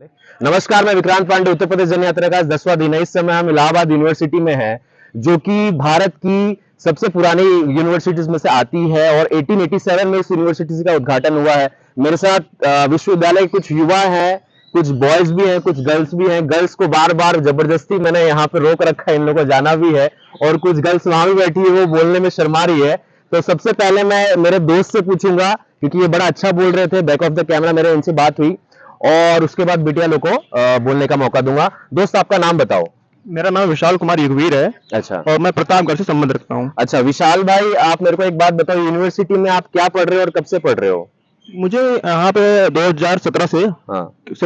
नमस्कार, मैं विक्रांत पांडे, उत्तर प्रदेश जन यात्रा का 10वां दिन है। इस समय हम इलाहाबाद यूनिवर्सिटी में हैं, जो कि भारत की सबसे पुरानी यूनिवर्सिटीज में से आती है और 1887 में इस यूनिवर्सिटी का उद्घाटन हुआ है। मेरे साथ विश्वविद्यालय के कुछ युवा हैं, कुछ बॉयज भी हैं, कुछ गर्ल्स भी हैं। गर्ल्स को बार बार जबरदस्ती मैंने यहाँ पे रोक रखा है, इन लोगों को जाना भी है, और कुछ गर्ल्स वहां भी बैठी है, वो बोलने में शर्मा रही है। तो सबसे पहले मैं मेरे दोस्त से पूछूंगा, क्योंकि ये बड़ा अच्छा बोल रहे थे, बैक ऑफ द कैमरा मेरे इनसे बात हुई, और उसके बाद बिटिया लोग को बोलने का मौका दूंगा। दोस्त, आपका नाम बताओ। मेरा नाम विशाल कुमार युगवीर है। अच्छा। और मैं प्रतापगढ़ से संबंध रखता हूँ। अच्छा विशाल भाई, आप मेरे को एक बात बताओ, यूनिवर्सिटी में आप क्या पढ़ रहे हो और कब से पढ़ रहे हो? मुझे यहाँ पे 2017 से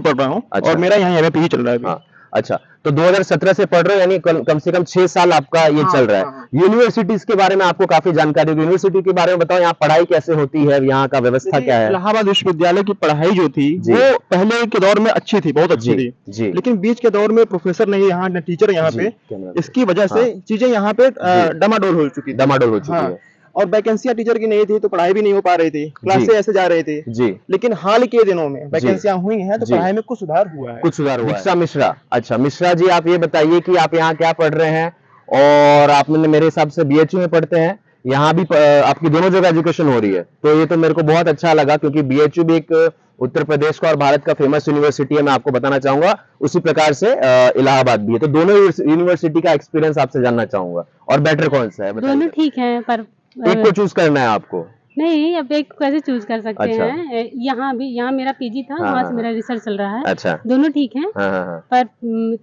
पढ़ रहा हूँ। अच्छा। और मेरा यहाँ MA चल रहा है अभी। हाँ। अच्छा, तो 2017 से पढ़ रहे हो, यानी कम से कम 6 साल आपका ये चल रहा है। यूनिवर्सिटीज के बारे में आपको काफी जानकारी होगी। यूनिवर्सिटी के बारे में बताओ, यहाँ पढ़ाई कैसे होती है, यहाँ का व्यवस्था क्या है? इलाहाबाद विश्वविद्यालय की पढ़ाई जो थी वो पहले के दौर में अच्छी थी, बहुत अच्छी थी जी। लेकिन बीच के दौर में प्रोफेसर नहीं यहाँ, न टीचर यहाँ पे, इसकी वजह से चीजें यहाँ पे डमाडोल हो चुकी है। और वैकेंसियां टीचर की नहीं थी, तो पढ़ाई भी नहीं हो पा रही थी, क्लासें ऐसे जा रही थी जी। लेकिन हाल के दिनों में वैकेंसियां हुई हैं, तो पढ़ाई में कुछ सुधार हुआ है। कुछ सुधार हुआ है। मिश्रा, अच्छा मिश्रा जी, आप ये बताइए कि आप यहाँ क्या पढ़ रहे हैं, और आपने मेरे हिसाब से BHU में पढ़ते हैं, यहाँ भी आपकी दोनों जगह एजुकेशन हो रही है, तो ये तो मेरे को बहुत अच्छा लगा, क्योंकि BHU भी एक उत्तर प्रदेश का और भारत का फेमस यूनिवर्सिटी है, मैं आपको बताना चाहूंगा। उसी प्रकार से इलाहाबाद भी है, तो दोनों यूनिवर्सिटी का एक्सपीरियंस आपसे जानना चाहूंगा। और बेटर कौन सा है? दोनों ठीक है, पर एक को चूज करना है आपको। नहीं, अब एक कैसे चूज कर सकते हैं? यहाँ मेरा PG था, वहाँ से मेरा रिसर्च चल रहा है। अच्छा। दोनों ठीक हैं। पर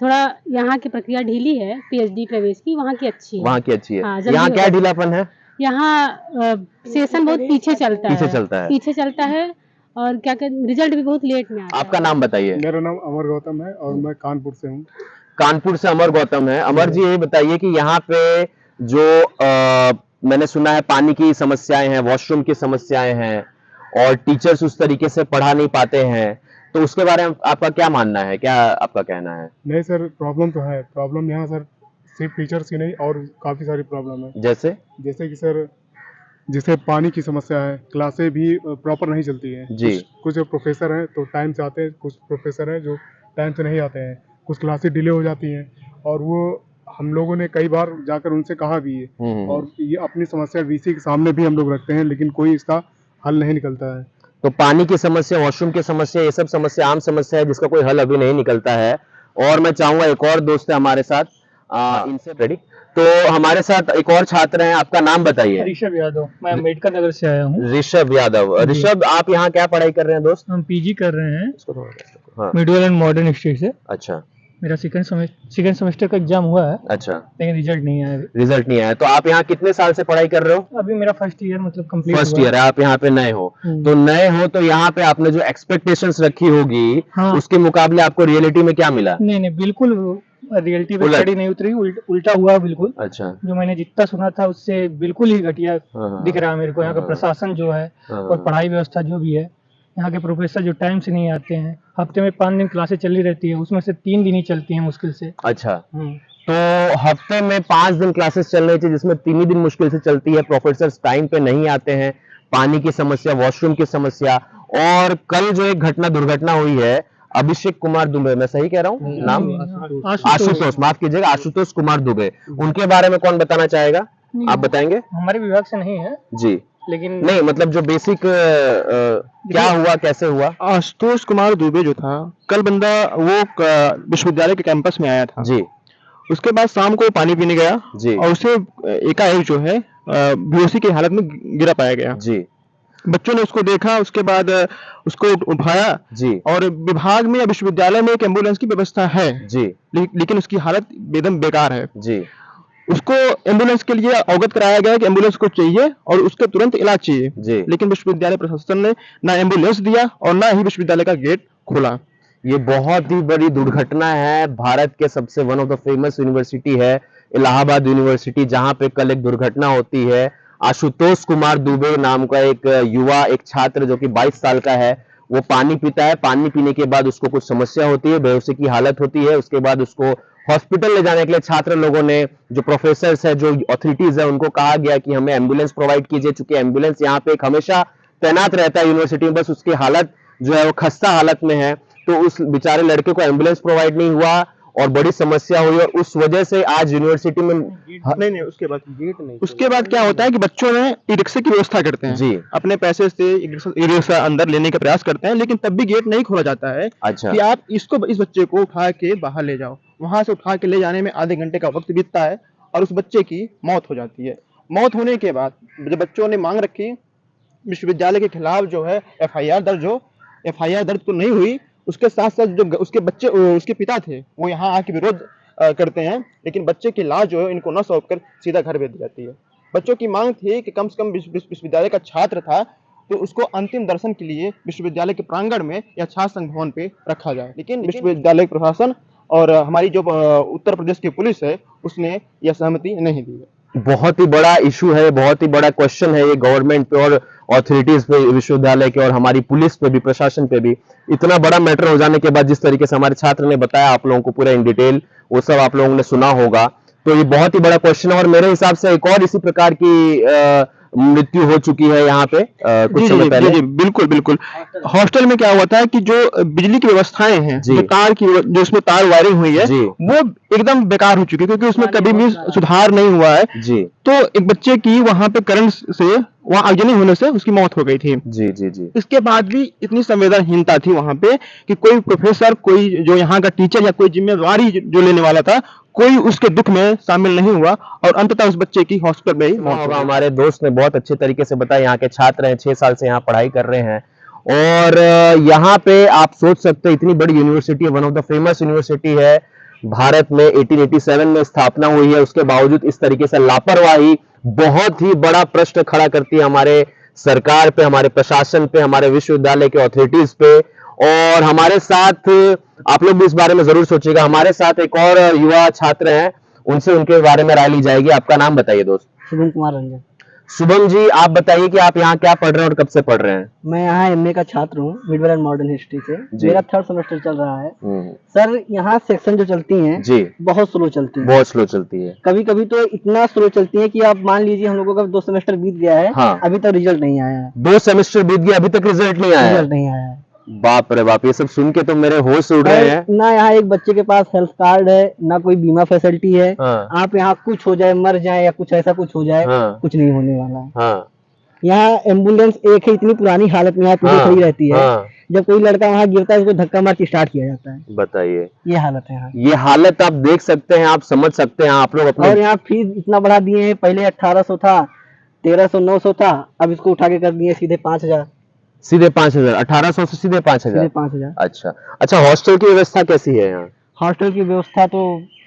थोड़ा यहाँ की प्रक्रिया ढीली है, PhD प्रवेश की, वहाँ की अच्छी है। वहाँ की अच्छी है। यहाँ क्या ढीलापन है? यहाँ सेशन बहुत पीछे चलता है, और क्या कहते, रिजल्ट भी बहुत लेट में आता है। आपका नाम बताइए। मेरा नाम अमर गौतम है और मैं कानपुर से हूँ। कानपुर से अमर गौतम है। अमर जी, ये बताइए कि यहाँ पे जो मैंने सुना है पानी की समस्याएं हैं, वॉशरूम की समस्याएं हैं, और टीचर्स उस तरीके से पढ़ा नहीं पाते हैं, तो उसके बारे में आपका क्या मानना है, क्या आपका कहना है? नहीं सर, प्रॉब्लम तो है। प्रॉब्लम यहाँ सर सिर्फ टीचर्स की नहीं, और काफी सारी प्रॉब्लम है। जैसे कि सर, जैसे पानी की समस्या है, क्लासें भी प्रॉपर नहीं चलती हैं जी। कुछ प्रोफेसर हैं तो टाइम से आते हैं, कुछ प्रोफेसर हैं जो टाइम से नहीं आते हैं, कुछ क्लासें डिले हो जाती हैं, और वो हम लोगों ने कई बार जाकर उनसे कहा भी है, और ये अपनी समस्या VC के सामने भी हम लोग रखते हैं, लेकिन कोई इसका हल नहीं निकलता है। तो पानी की समस्या, वॉशरूम की समस्या, ये सब समस्या आम समस्या है, जिसका कोई हल अभी नहीं निकलता है। और मैं चाहूंगा, एक और दोस्त है हमारे साथ, इनसे रेडी, तो हमारे साथ एक और छात्र हैं, आपका नाम बताइए। ऋषभ यादव, मैं अम्बेडकर नगर से आया हूँ। ऋषभ यादव। ऋषभ, आप यहाँ क्या पढ़ाई कर रहे हैं दोस्त? हम PG कर रहे हैं, मिडियल एंड मॉडर्न स्टडी से। अच्छा। मेरा सेकंड सेमेस्टर का एग्जाम हुआ है। अच्छा। लेकिन रिजल्ट नहीं आया। तो आप यहाँ कितने साल से पढ़ाई कर रहे हो? अभी मेरा फर्स्ट ईयर मतलब कंप्लीट फर्स्ट ईयर है, आप यहाँ पे नए हो। तो यहाँ पे आपने जो एक्सपेक्टेशंस रखी होगी, उसके मुकाबले आपको रियलिटी में क्या मिला? नहीं, बिल्कुल रियलिटी में खड़ी नहीं उतरी, उल्टा हुआ बिल्कुल। अच्छा। जो मैंने जितना सुना था उससे बिल्कुल ही घटिया दिख रहा है मेरे को। यहाँ का प्रशासन जो है और पढ़ाई व्यवस्था जो भी है, यहाँ के प्रोफेसर जो टाइम से नहीं आते हैं, हफ्ते में 5 दिन क्लासेस चली रहती है, उसमें से 3 दिन ही चलती हैं मुश्किल से। अच्छा। तो हफ्ते में 5 दिन क्लासेस चल रही थी, जिसमें 3 ही दिन मुश्किल से चलती है, प्रोफेसर टाइम पे नहीं आते हैं, पानी की समस्या, वॉशरूम की समस्या, और कल जो एक दुर्घटना हुई है, अभिषेक कुमार दुबे, मैं सही कह रहा हूँ नाम? आशुतोष, माफ कीजिएगा, आशुतोष कुमार दुबे, उनके बारे में कौन बताना चाहेगा? आप बताएंगे? हमारे विभाग से नहीं है जी, लेकिन नहीं, मतलब जो बेसिक क्या हुआ, कैसे हुआ? आशुतोष कुमार दुबे जो था, कल बंदा वो विश्वविद्यालय के कैंपस में आया था जी। उसके बाद शाम को पानी पीने गया जी, और उसे एकाएक जो है बेहोशी की हालत में गिरा पाया गया जी। बच्चों ने उसको देखा, उसके बाद उसको उठाया जी, और विभाग में या विश्वविद्यालय में एक एम्बुलेंस की व्यवस्था है जी, लेकिन उसकी हालत एकदम बेकार है जी। उसको एम्बुलेंस के लिए अवगत कराया गया कि एम्बुलेंस को चाहिए और उसके तुरंत इलाज चाहिए जी। लेकिन विश्वविद्यालय प्रशासन ने ना एम्बुलेंस दिया और ना ही विश्वविद्यालय का गेट खोला। ये बहुत ही बड़ी दुर्घटना है। भारत के सबसे one of the famous university है इलाहाबाद यूनिवर्सिटी, जहां पे कल एक दुर्घटना होती है। आशुतोष कुमार दुबे नाम का एक युवा, एक छात्र जो कि 22 साल का है, वो पानी पीता है। पानी पीने के बाद उसको कुछ समस्या होती है, बेहोशी की हालत होती है। उसके बाद उसको हॉस्पिटल ले जाने के लिए छात्र लोगों ने, जो प्रोफेसर्स है, जो अथॉरिटीज है, उनको कहा गया कि हमें एम्बुलेंस प्रोवाइड कीजिए, चूंकि एम्बुलेंस यहाँ पे एक हमेशा तैनात रहता है यूनिवर्सिटी में, बस उसकी हालत जो है वो खस्ता हालत में है। तो उस बेचारे लड़के को एम्बुलेंस प्रोवाइड नहीं हुआ और बड़ी समस्या हुई, और उस वजह से आज यूनिवर्सिटी में नहीं, उसके बाद गेट नहीं, उसके बाद क्या होता है कि बच्चों में ई रिक्शा की व्यवस्था करते हैं जी, अपने पैसे से ई रिक्शा अंदर लेने का प्रयास करते हैं, लेकिन तब भी गेट नहीं खोला जाता है। अच्छा, कि आप इस बच्चे को उठा के बाहर ले जाओ, वहां से उठा के ले जाने में आधे घंटे का वक्त बीतता है और उस बच्चे की मौत हो जाती है। मौत होने के बाद जब बच्चों ने मांग रखी विश्वविद्यालय के खिलाफ जो है एफआईआर दर्ज हो, एफआईआर दर्ज तो नहीं हुई, उसके साथ साथ जो उसके पिता थे वो यहाँ आके विरोध करते हैं, लेकिन बच्चे की लाश जो है इनको न सौंप कर सीधा घर भेज दी जाती है। बच्चों की मांग थी कि कम से कम विश्वविद्यालय का छात्र था तो उसको अंतिम दर्शन के लिए विश्वविद्यालय के प्रांगण में या छात्र संघ भवन पे रखा जाए, लेकिन विश्वविद्यालय प्रशासन और हमारी जो उत्तर प्रदेश की पुलिस है उसने यह सहमति नहीं दी है। बहुत ही बड़ा इशू है, बहुत ही बड़ा क्वेश्चन है ये गवर्नमेंट पे और ऑथोरिटीज पे, विश्वविद्यालय के और हमारी पुलिस पे भी, प्रशासन पे भी। इतना बड़ा मैटर हो जाने के बाद जिस तरीके से हमारे छात्र ने बताया आप लोगों को पूरा इन डिटेल, वो सब आप लोगों ने सुना होगा, तो ये बहुत ही बड़ा क्वेश्चन है। और मेरे हिसाब से एक और इसी प्रकार की मृत्यु हो चुकी है यहाँ पे कुछ समय पहले। जी, बिल्कुल बिल्कुल। हॉस्टल में क्या हुआ था कि जो बिजली की व्यवस्थाएं हैं, जो उसमें तार वायरिंग हुई है वो एकदम बेकार हो चुकी है, क्योंकि उसमें कभी भी सुधार नहीं हुआ है जी। तो एक बच्चे की वहां पे करंट से वहां आगजनी होने से उसकी मौत हो गई थी। जी जी जी। इसके बाद भी इतनी संवेदनहीनता थी वहां पे कि कोई प्रोफेसर, कोई जो यहाँ का टीचर या कोई जिम्मेवारी जो लेने वाला था, कोई उसके दुख में शामिल नहीं हुआ और अंततः उस बच्चे की हॉस्पिटल में ही मौत हो गई। हमारे दोस्त ने बहुत अच्छे तरीके से बताया, यहाँ के छात्र हैं, 6 साल से यहाँ पढ़ाई कर रहे हैं, और यहाँ पे आप सोच सकते हैं इतनी बड़ी यूनिवर्सिटी है, one of the famous university है भारत में, 1887 में स्थापना हुई है, उसके बावजूद इस तरीके से लापरवाही बहुत ही बड़ा प्रश्न खड़ा करती है हमारे सरकार पे, हमारे प्रशासन पे, हमारे विश्वविद्यालय के अथॉरिटीज पे। और हमारे साथ आप लोग भी इस बारे में जरूर सोचिएगा, हमारे साथ एक और युवा छात्र हैं, उनसे उनके बारे में राय ली जाएगी। आपका नाम बताइए दोस्त। शुभम कुमार रंजन। शुभम जी, आप बताइए कि आप यहाँ क्या पढ़ रहे हैं और कब से पढ़ रहे हैं? मैं यहाँ एमए का छात्र हूँ, मिडल एंड मॉडर्न हिस्ट्री से। मेरा 3rd सेमेस्टर चल रहा है। सर, यहाँ सेक्शन जो चलती हैं जी बहुत स्लो चलती हैं। बहुत स्लो चलती है, कभी कभी तो इतना स्लो चलती है कि आप मान लीजिए हम लोगों का 2 सेमेस्टर बीत गया है, हाँ। अभी तक रिजल्ट नहीं आया है। 2 सेमेस्टर बीत गया, अभी तक रिजल्ट नहीं आया? रिजल्ट नहीं आया है। बाप रे बाप, ये सब सुन के तो मेरे होश उड़ रहे हैं। ना यहाँ एक बच्चे के पास हेल्थ कार्ड है, ना कोई बीमा फैसिलिटी है। हाँ। आप यहाँ कुछ हो जाए, मर जाए या कुछ ऐसा कुछ हो जाए, हाँ। कुछ नहीं होने वाला है। हाँ। यहाँ एम्बुलेंस एक है, इतनी पुरानी हालत में यहाँ पीछे खड़ी रहती है। हाँ। जब कोई लड़का वहाँ गिरता है उसको धक्का मार के स्टार्ट किया जाता है। बताइए, ये हालत है यहाँ। ये हालत आप देख सकते हैं, आप समझ सकते हैं आप लोग अपने। और यहाँ फीस इतना बढ़ा दिए हैं, पहले 1800 था, 1300, 900 था, अब इसको उठा के कर दिए सीधे 5000। सीधे 5000, 1800 से सीधे 5000। 5000। अच्छा अच्छा, हॉस्टल की व्यवस्था कैसी है यहाँ? हॉस्टल की व्यवस्था तो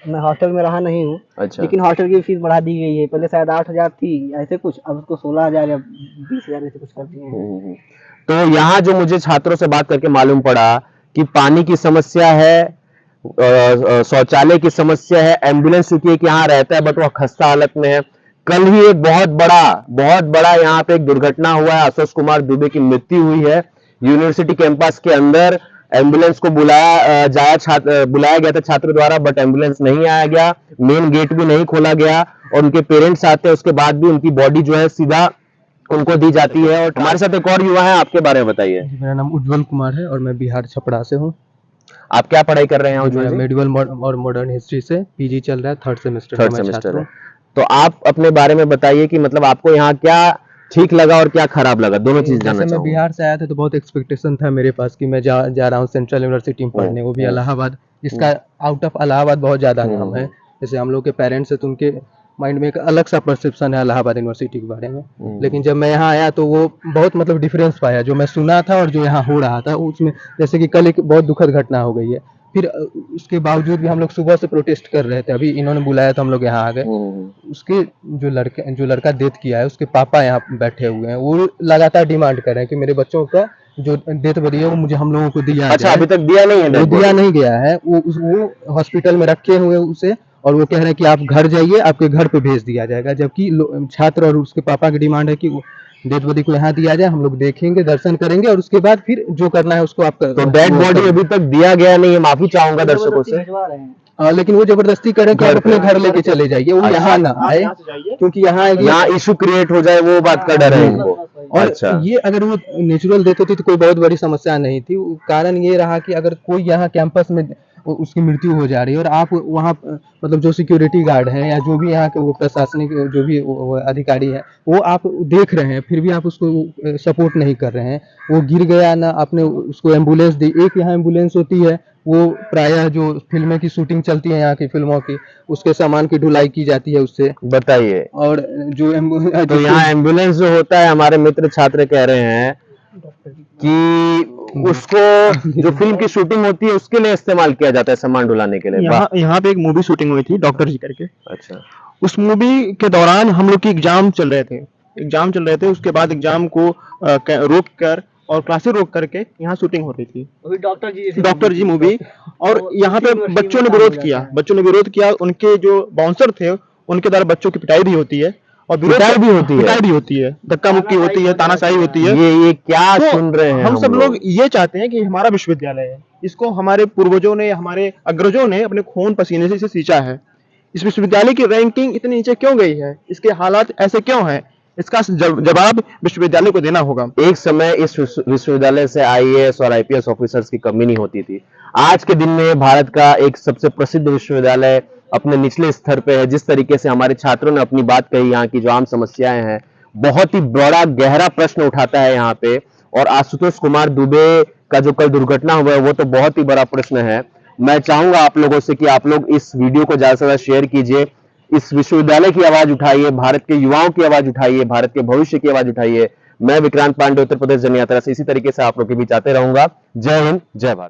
मैं हॉस्टल में रहा नहीं हूँ। अच्छा। लेकिन हॉस्टल की फीस बढ़ा दी गई है, पहले शायद 8000 थी ऐसे कुछ, अब उसको 16000 या 20000 ऐसे कुछ कर दिए हैं। तो यहाँ जो मुझे छात्रों से बात करके मालूम पड़ा कि पानी की समस्या है, शौचालय की समस्या है, एम्बुलेंस चूंकि एक यहाँ रहता है बट वह खस्ता हालत में है। कल ही एक बहुत बड़ा यहाँ पे एक दुर्घटना हुआ है, आशुष कुमार दुबे की मृत्यु हुई है यूनिवर्सिटी कैंपस के अंदर। एम्बुलेंस को बुलाया गया था छात्र द्वारा, बट एम्बुलेंस नहीं आया गया, मेन गेट भी नहीं खोला गया, और उनके पेरेंट्स आते हैं उसके बाद भी उनकी बॉडी जो है सीधा उनको दी जाती है। और हमारे साथ एक और युवा है, आपके बारे में बताइए। मेरा नाम उज्जवल कुमार है और मैं बिहार छपरा से हूँ। आप क्या पढ़ाई कर रहे हैं उज्जवल जी? मेडिवल और मॉडर्न हिस्ट्री से पीजी चल रहा है, 3rd सेमेस्टर है। तो आप अपने बारे में बताइए कि मतलब आपको यहाँ क्या ठीक लगा और क्या खराब लगा, दोनों चीज जानना चाहूंगा। मैं बिहार से आया था तो बहुत एक्सपेक्टेशन था मेरे पास कि मैं जा रहा हूँ सेंट्रल यूनिवर्सिटी में पढ़ने, वो भी इलाहाबाद, जिसका आउट ऑफ इलाहाबाद बहुत ज्यादा नाम है। जैसे हम लोग के पेरेंट्स है तो उनके माइंड में एक अलग सा परसेप्शन है इलाहाबाद यूनिवर्सिटी के बारे में। लेकिन जब मैं यहाँ आया तो वो बहुत मतलब डिफरेंस पाया, जो मैं सुना था और जो यहाँ हो रहा था उसमें। जैसे कि कल एक बहुत दुखद घटना हो गई है, फिर उसके बावजूद भी हम लोग सुबह से प्रोटेस्ट कर रहे थे। अभी इन्होंने बुलाया तो हम लोग यहाँ आ गए। उसके जो लड़का डेथ किया है उसके पापा यहाँ बैठे हुए हैं, वो लगातार डिमांड कर रहे हैं कि मेरे बच्चों का जो डेथ बॉडी है वो मुझे हम लोगों को दिया। अच्छा, अभी तक दिया नहीं है? वो दिया नहीं गया है, वो हॉस्पिटल में रखे हुए उसे, और वो कह रहे हैं कि आप घर जाइए, आपके घर पे भेज दिया जाएगा। जबकि छात्र और उसके पापा की डिमांड है कि डेड बॉडी को यहाँ दिया जाए, हम लोग देखेंगे, दर्शन करेंगे और उसके बाद फिर जो करना है उसको आप तो डेड बॉडी अभी तक दिया गया नहीं है, माफी चाहूंगा दर्शकों से। लेकिन वो जबरदस्ती करें कि आप अपने घर लेके चले जाइए, वो यहाँ ना आए, क्योंकि यहाँ इशू क्रिएट हो जाए, वो बात का डर है इनको। और ये अगर वो नेचुरल देते थे तो कोई बहुत बड़ी समस्या नहीं थी। कारण ये रहा कि अगर कोई यहाँ कैंपस में उसकी मृत्यु हो जा रही है और आप वहाँ मतलब जो सिक्योरिटी गार्ड हैं या जो भी यहाँ के वो प्रशासनिक जो भी वो अधिकारी है वो आप देख रहे हैं, फिर भी आप उसको सपोर्ट नहीं कर रहे हैं। वो गिर गया ना, आपने उसको एम्बुलेंस दी। एक यहाँ एम्बुलेंस होती है, वो प्रायः जो फिल्में की शूटिंग चलती है यहाँ की फिल्मों की, उसके सामान की ढुलाई की जाती है उससे। बताइए। और जो तो यहाँ एम्बुलेंस जो होता है, हमारे मित्र छात्र कह रहे हैं कि उसको जो फिल्म की शूटिंग होती है उसके लिए इस्तेमाल किया जाता है, सामान ढुलाने के लिए। यहाँ पे एक मूवी शूटिंग हुई थी डॉक्टर जी करके। अच्छा। उस मूवी के दौरान हम लोग की एग्जाम चल रहे थे, उसके बाद एग्जाम को रोक कर और क्लासेस रोक करके यहाँ शूटिंग हो रही थी डॉक्टर जी मूवी। और यहाँ पे बच्चों ने विरोध किया, उनके जो बाउंसर थे उनके द्वारा बच्चों की पिटाई भी होती है और पिटाई भी होती है, धक्का मुक्की होती है, तानाशाही होती है। ये क्या तो सुन रहे हैं हम सब लोग ये चाहते हैं कि हमारा विश्वविद्यालय है, इसको हमारे पूर्वजों ने, हमारे अग्रजों ने अपने खून पसीने से इसे सींचा है। इस विश्वविद्यालय की रैंकिंग इतनी नीचे क्यों गई है, इसके हालात ऐसे क्यों हैं, इसका जवाब विश्वविद्यालय को देना होगा। एक समय इस विश्वविद्यालय से आईएएस और आईपीएस ऑफिसर्स की कमी नहीं होती थी। आज के दिन में भारत का एक सबसे प्रसिद्ध विश्वविद्यालय अपने निचले स्तर पे है। जिस तरीके से हमारे छात्रों ने अपनी बात कही, यहाँ की जो आम समस्याएं हैं, बहुत ही बड़ा गहरा प्रश्न उठाता है यहाँ पे। और आशुतोष कुमार दुबे का जो कल दुर्घटना हुआ है वो तो बहुत ही बड़ा प्रश्न है। मैं चाहूंगा आप लोगों से कि आप लोग इस वीडियो को ज्यादा से ज्यादा शेयर कीजिए, इस विश्वविद्यालय की आवाज उठाइए, भारत के युवाओं की आवाज उठाइए, भारत के भविष्य की आवाज उठाइए। मैं विक्रांत पांडे, उत्तर प्रदेश जन यात्रा से इसी तरीके से आप लोग के बीच आते रहूंगा। जय हिंद, जय भारत।